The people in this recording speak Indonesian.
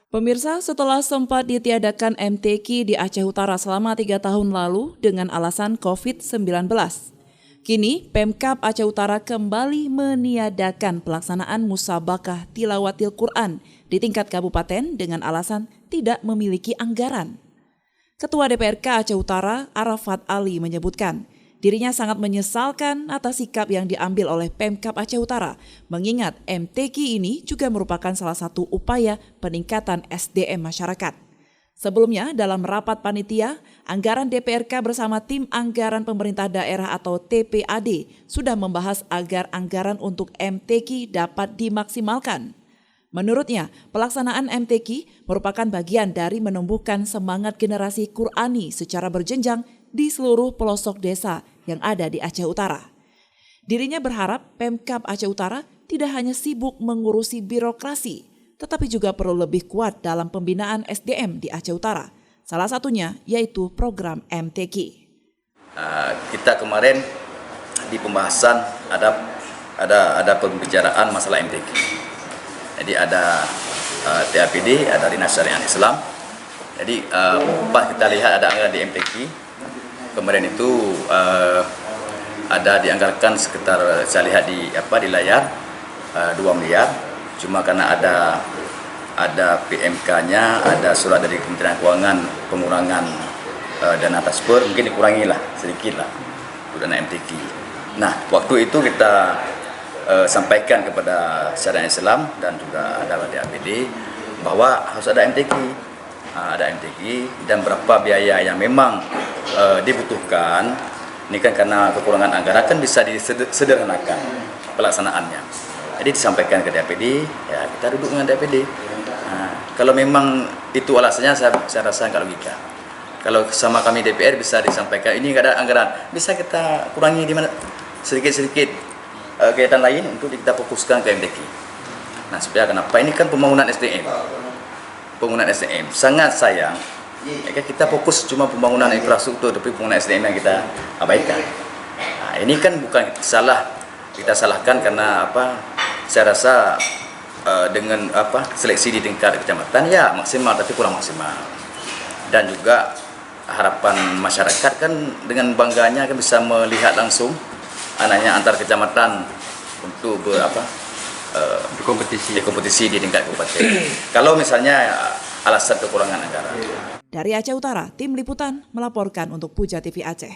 Pemirsa, setelah sempat ditiadakan MTQ di Aceh Utara selama 3 tahun lalu dengan alasan COVID-19, kini Pemkab Aceh Utara kembali meniadakan pelaksanaan musabakah tilawatil Quran di tingkat kabupaten dengan alasan tidak memiliki anggaran. Ketua DPRK Aceh Utara, Arafat Ali, menyebutkan dirinya sangat menyesalkan atas sikap yang diambil oleh Pemkab Aceh Utara, mengingat MTQ ini juga merupakan salah satu upaya peningkatan SDM masyarakat. Sebelumnya, dalam rapat panitia, anggaran DPRK bersama tim anggaran pemerintah daerah atau TPAD sudah membahas agar anggaran untuk MTQ dapat dimaksimalkan. Menurutnya, pelaksanaan MTQ merupakan bagian dari menumbuhkan semangat generasi Qurani secara berjenjang di seluruh pelosok desa yang ada di Aceh Utara. Dirinya berharap Pemkab Aceh Utara tidak hanya sibuk mengurusi birokrasi, tetapi juga perlu lebih kuat dalam pembinaan SDM di Aceh Utara. Salah satunya yaitu program MTQ. Kita kemarin di pembahasan ada pembicaraan masalah MTQ. Jadi ada TAPD, ada Dinas Syariah Islam. Jadi pas kita lihat ada anggaran di MTQ, kemarin itu ada dianggarkan sekitar, saya lihat di layar 2 miliar. Cuma karena ada PMK-nya, ada surat dari Kementerian Keuangan pengurangan dana transfer, mungkin dikurangi lah sedikit lah dana MTQ. Nah, waktu itu kita sampaikan kepada Syariah Islam dan juga ada APD bahwa harus ada MTQ. Ada MTQ dan berapa biaya yang memang dibutuhkan. Ini kan karena kekurangan anggaran kan bisa disederhanakan pelaksanaannya. Jadi disampaikan ke DPD, ya kita duduk dengan DPD. Kalau memang itu alasannya, saya rasa nggak logika. Kalau sama kami DPR bisa disampaikan ini nggak ada anggaran, bisa kita kurangi di mana sedikit-sedikit kegiatan lain untuk kita fokuskan ke MTQ. Nah, supaya kenapa? Ini kan pembangunan SDM. Pembangunan SDM sangat sayang. Kita fokus cuma pembangunan infrastruktur, tapi pembangunan SDM yang kita abaikan. Nah, ini kan bukan kita salahkan karena saya rasa dengan seleksi di tingkat kecamatan ya maksimal, tapi kurang maksimal. Dan juga harapan masyarakat kan dengan bangganya kan bisa melihat langsung anaknya antar kecamatan untuk berkompetisi di tingkat kabupaten. Kalau misalnya alasan kekurangan anggaran. Dari Aceh Utara, tim liputan melaporkan untuk Puja TV Aceh.